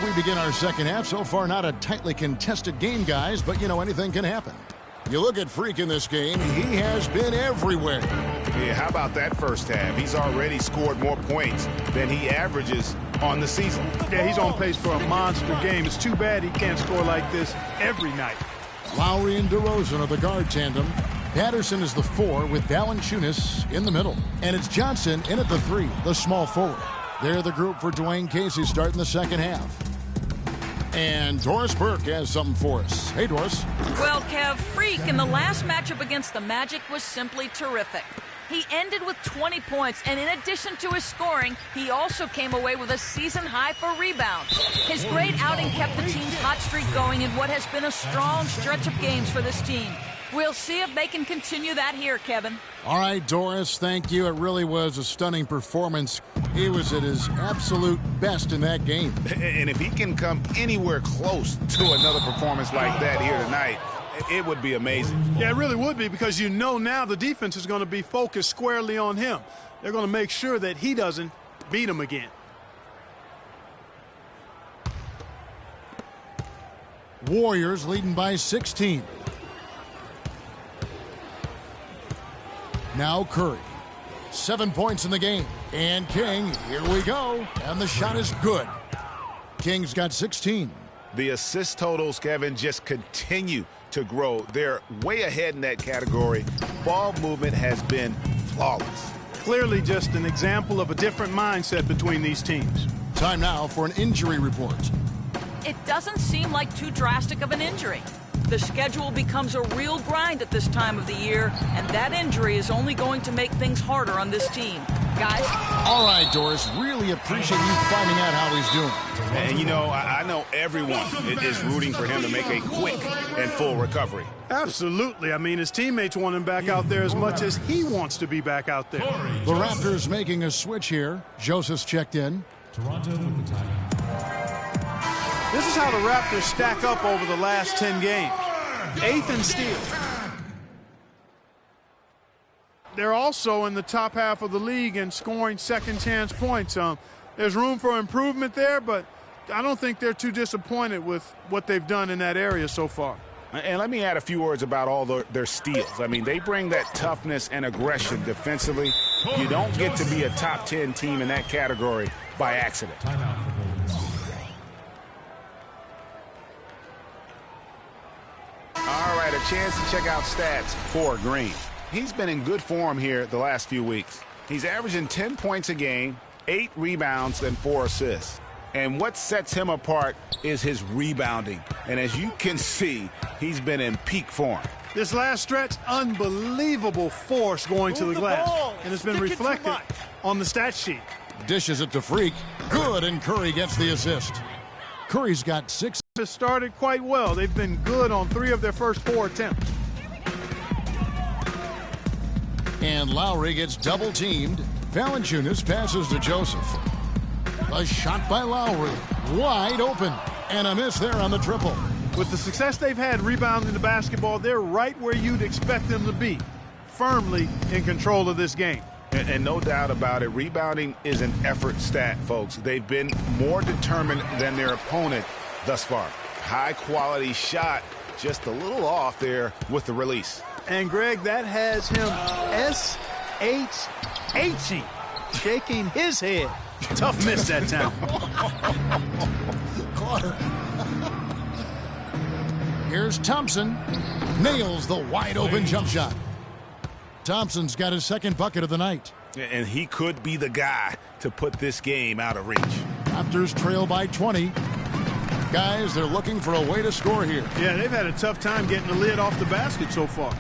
We begin our second half. So far, not a tightly contested game, guys, but, you know, anything can happen. You look at Freak in this game, he has been everywhere. Yeah, how about that first half? He's already scored more points than he averages on the season. Yeah, he's on pace for a monster game. It's too bad he can't score like this every night. Lowry and DeRozan are the guard tandem. Patterson is the 4 with Valanciunas in the middle. And it's Johnson in at the 3, the small forward. They're the group for Dwayne Casey starting the second half. And Doris Burke has something for us. Hey, Doris. Well, Kev, Freak in the last matchup against the Magic was simply terrific. He ended with 20 points, and in addition to his scoring, he also came away with a season high for rebounds. His great outing kept the team's hot streak going in what has been a strong stretch of games for this team. We'll see if they can continue that here, Kevin. All right, Doris, thank you. It really was a stunning performance. He was at his absolute best in that game. And if he can come anywhere close to another performance like that here tonight, it would be amazing. Yeah, it really would be, because you know now the defense is going to be focused squarely on him. They're going to make sure that he doesn't beat him again. Warriors leading by 16. Now Curry. 7 points in the game. And King, here we go. And the shot is good. King's got 16. The assist totals, Kevin, just continue to grow. They're way ahead in that category. Ball movement has been flawless. Clearly just an example of a different mindset between these teams. Time now for an injury report. It doesn't seem like too drastic of an injury. The schedule becomes a real grind at this time of the year, and that injury is only going to make things harder on this team. Guys? All right, Doris, really appreciate you finding out how he's doing. And, you know, I know everyone is rooting for him to make a quick and full recovery. Absolutely. I mean, his teammates want him back out there as much as he wants to be back out there. The Raptors making a switch here. Joseph's checked in. Toronto with the timeout. This is how the Raptors stack up over the last 10 games. 8th in steals. They're also in the top half of the league in scoring second-chance points. There's room for improvement there, but I don't think they're too disappointed with what they've done in that area so far. And let me add a few words about all their steals. I mean, they bring that toughness and aggression defensively. You don't get to be a top 10 team in that category by accident. All right, a chance to check out stats for Green. He's been in good form here the last few weeks. He's averaging 10 points a game, 8 rebounds, and 4 assists. And what sets him apart is his rebounding. And as you can see, he's been in peak form. This last stretch, unbelievable force going to the glass. And it's been reflected on the stat sheet. Dishes it to Freak. Good, and Curry gets the assist. Curry's got 6. Has started quite well. They've been good on 3 of their first 4 attempts. And Lowry gets double-teamed. Valanciunas passes to Joseph. A shot by Lowry. Wide open. And a miss there on the triple. With the success they've had rebounding the basketball, they're right where you'd expect them to be. Firmly in control of this game. And no doubt about it, rebounding is an effort stat, folks. They've been more determined than their opponent thus far. High-quality shot, just a little off there with the release. And, Greg, that has him S-H-H-ing, shaking his head. Tough miss that time. Here's Thompson. Nails the wide-open jump shot. Thompson's got his second bucket of the night. And he could be the guy to put this game out of reach. Raptors trail by 20. Guys, they're looking for a way to score here. Yeah, they've had a tough time getting the lid off the basket so far.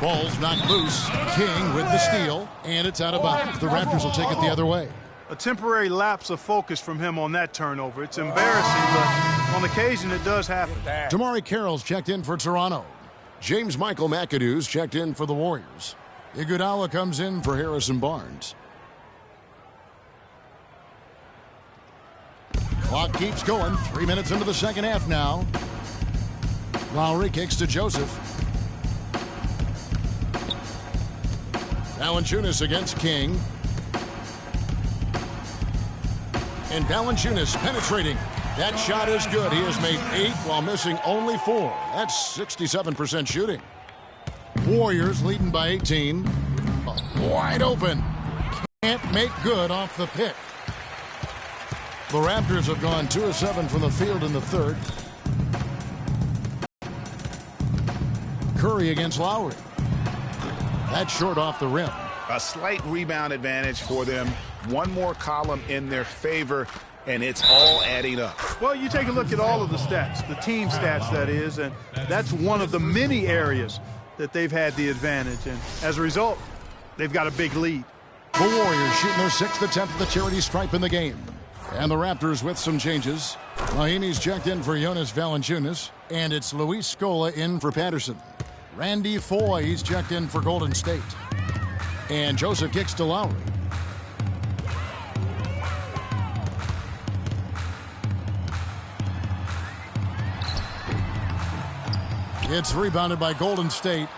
Ball's knocked loose. King with the steal, and it's out of bounds. The Raptors will take it the other way. A temporary lapse of focus from him on that turnover. It's embarrassing, but on occasion it does happen. Damari Carroll's checked in for Toronto. James Michael McAdoo's checked in for the Warriors. Iguodala comes in for Harrison Barnes. Clock keeps going. 3 minutes into the second half now. Lowry kicks to Joseph. Valanciunas against King. And Valanciunas penetrating. That shot is good. He has made 8 while missing only 4. That's 67% shooting. Warriors leading by 18. Wide open. Can't make good off the pick. The Raptors have gone 2 of 7 from the field in the third. Curry against Lowry. That's short off the rim. A slight rebound advantage for them. One more column in their favor, and it's all adding up. Well, you take a look at all of the stats, the team stats, that is, and that's one of the many areas that they've had the advantage. And as a result, they've got a big lead. The Warriors shooting their 6th attempt at the charity stripe in the game. And the Raptors with some changes. Mahinmi's checked in for Jonas Valanciunas, and it's Luis Scola in for Patterson. Randy Foye, he's checked in for Golden State. And Joseph kicks to Lowry. It's rebounded by Golden State.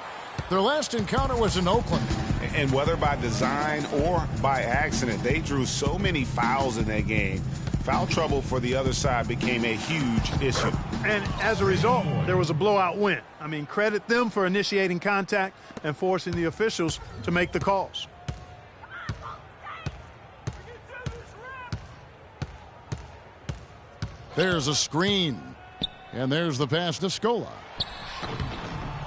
Their last encounter was in Oakland. And whether by design or by accident, they drew so many fouls in that game. Foul trouble for the other side became a huge issue. And as a result, there was a blowout win. I mean, credit them for initiating contact and forcing the officials to make the calls. There's a screen. And there's the pass to Scola.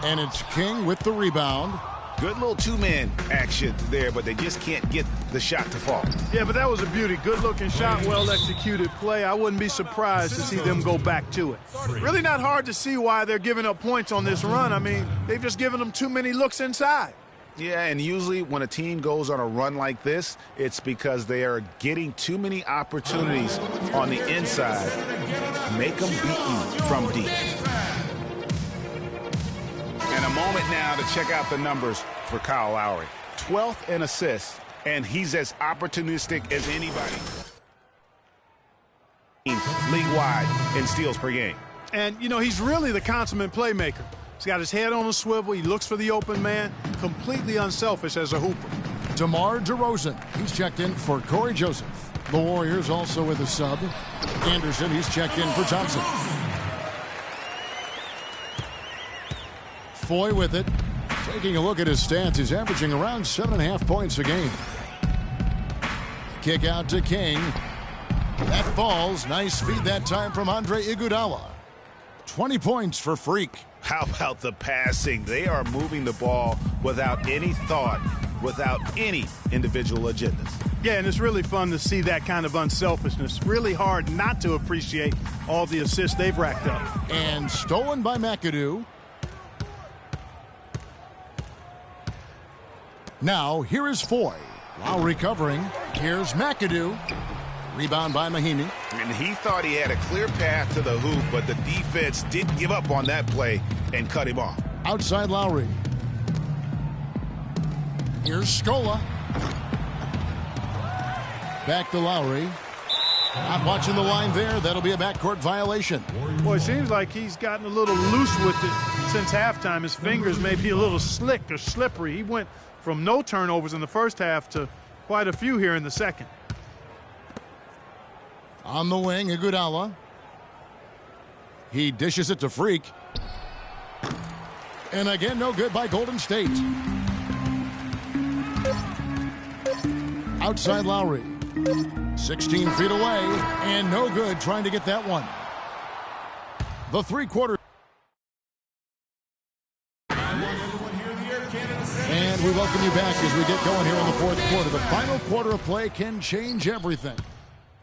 And it's King with the rebound. Good little two-man action there, but they just can't get the shot to fall. Yeah, but that was a beauty. Good-looking shot, well-executed play. I wouldn't be surprised to see them go back to it. Really not hard to see why they're giving up points on this run. I mean, they've just given them too many looks inside. Yeah, and usually when a team goes on a run like this, it's because they are getting too many opportunities on the inside. Make them beat you from deep. And a moment now to check out the numbers for Kyle Lowry. 12th in assists, and he's as opportunistic as anybody league-wide in steals per game. And, you know, he's really the consummate playmaker. He's got his head on a swivel. He looks for the open man. Completely unselfish as a hooper. DeMar DeRozan. He's checked in for Corey Joseph. The Warriors also with a sub. Anderson, he's checked in for Thompson. Foy with it. Taking a look at his stats, he's averaging around 7.5 points a game. Kick out to King. That falls. Nice feed that time from Andre Iguodala. 20 points for Freak. How about the passing? They are moving the ball without any thought, without any individual agendas. Yeah, and it's really fun to see that kind of unselfishness. Really hard not to appreciate all the assists they've racked up. And stolen by McAdoo. Now, here is Foy. While recovering, here's McAdoo. Rebound by Mahinmi. And he thought he had a clear path to the hoop, but the defense didn't give up on that play and cut him off. Outside Lowry. Here's Scola. Back to Lowry. Not watching the line there. That'll be a backcourt violation. Boy, it seems like he's gotten a little loose with it since halftime. His fingers may be a little slick or slippery. He went from no turnovers in the first half to quite a few here in the second. On the wing, Iguodala. He dishes it to Freak. And again, no good by Golden State. Outside Lowry. 16 feet away, and no good trying to get that one. The three-quarter. And we welcome you back as we get going here in the fourth quarter. The final quarter of play can change everything.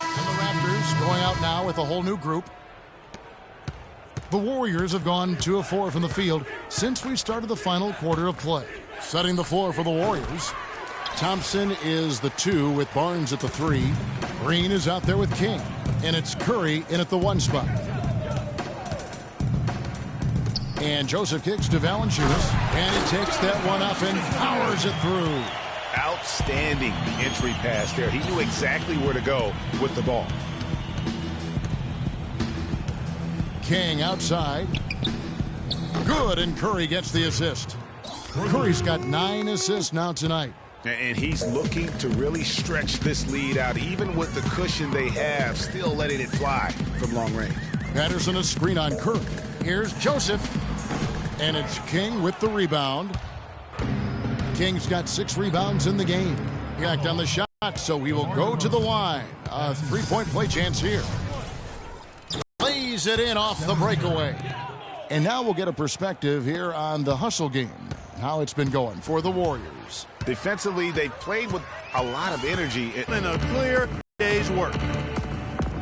And the Raptors going out now with a whole new group. The Warriors have gone 2 of 4 from the field since we started the final quarter of play. Setting the floor for the Warriors. Thompson is the 2 with Barnes at the 3. Green is out there with King. And it's Curry in at the 1 spot. And Joseph kicks to Valanciunas. And he takes that one up and powers it through. Outstanding entry pass there. He knew exactly where to go with the ball. King outside. Good, and Curry gets the assist. Curry's got 9 assists now tonight. And he's looking to really stretch this lead out, even with the cushion they have, still letting it fly from long range. Patterson a screen on Kirk. Here's Joseph. And it's King with the rebound. King's got 6 rebounds in the game. Yacked on the shot, so he will go to the line. A 3-point play chance here. Lays it in off the breakaway. And now we'll get a perspective here on the hustle game, how it's been going for the Warriors. Defensively, they played with a lot of energy. In a clear day's work.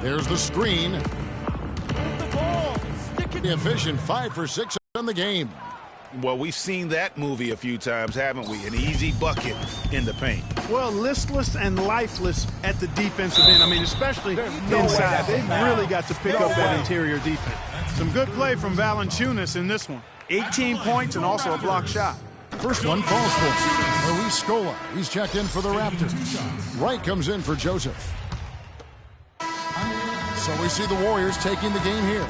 There's the screen. The ball. Stick it. Efficient, 5 for 6 in the game. Well, we've seen that movie a few times, haven't we? An easy bucket in the paint. Well, listless and lifeless at the defensive end. I mean, especially inside. They've really got to pick up that interior defense. Some good play from Valanciunas in this one. 18 points and also a block shot. First one falls for Maurice Scola. He's checked in for the Raptors. Wright comes in for Joseph. So we see the Warriors taking the game here.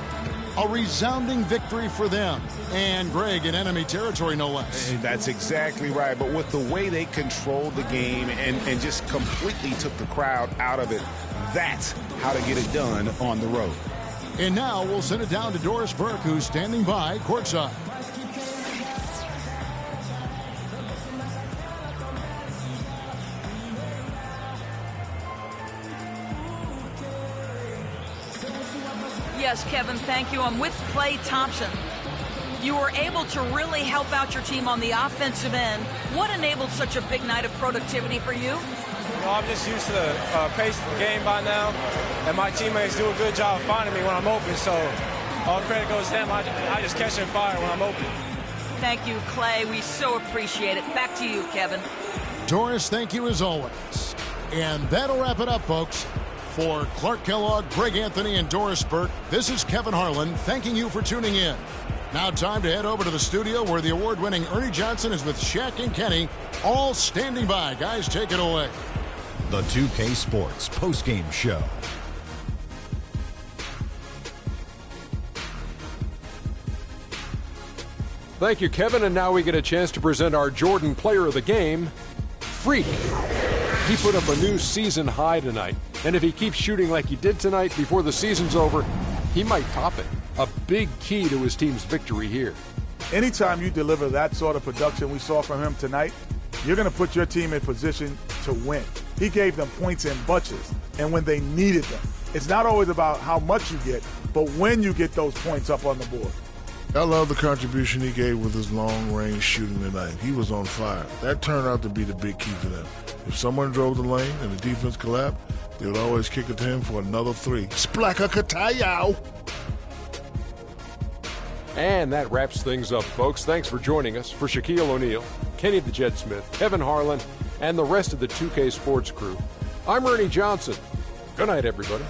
A resounding victory for them. And Greg in enemy territory, no less. That's exactly right. But with the way they controlled the game and just completely took the crowd out of it, that's how to get it done on the road. And now we'll send it down to Doris Burke, who's standing by courtside. Yes, Kevin, thank you. I'm with Klay Thompson. You were able to really help out your team on the offensive end. What enabled such a big night of productivity for you? I'm just used to the pace of the game by now, and my teammates do a good job finding me when I'm open, so all credit goes to them. I just catch and fire when I'm open. Thank you, Klay. We so appreciate it. Back to you, Kevin. Doris, thank you as always. And that'll wrap it up, folks. For Clark Kellogg, Greg Anthony, and Doris Burke, this is Kevin Harlan thanking you for tuning in. Now time to head over to the studio where the award-winning Ernie Johnson is with Shaq and Kenny, all standing by. Guys, take it away. The 2K Sports postgame show. Thank you, Kevin, and now we get a chance to present our Jordan Player of the Game, Freak. He put up a new season high tonight, and if he keeps shooting like he did tonight before the season's over, he might top it. A big key to his team's victory here. Anytime you deliver that sort of production we saw from him tonight, you're going to put your team in position to win. He gave them points in bunches, and when they needed them. It's not always about how much you get, but when you get those points up on the board. I love the contribution he gave with his long-range shooting tonight. He was on fire. That turned out to be the big key for them. If someone drove the lane and the defense collapsed, they would always kick it to him for another 3. Splaka Katayow! And that wraps things up, folks. Thanks for joining us. For Shaquille O'Neal, Kenny the Jet Smith, Kevin Harlan, and the rest of the 2K Sports crew, I'm Ernie Johnson. Good night, everybody.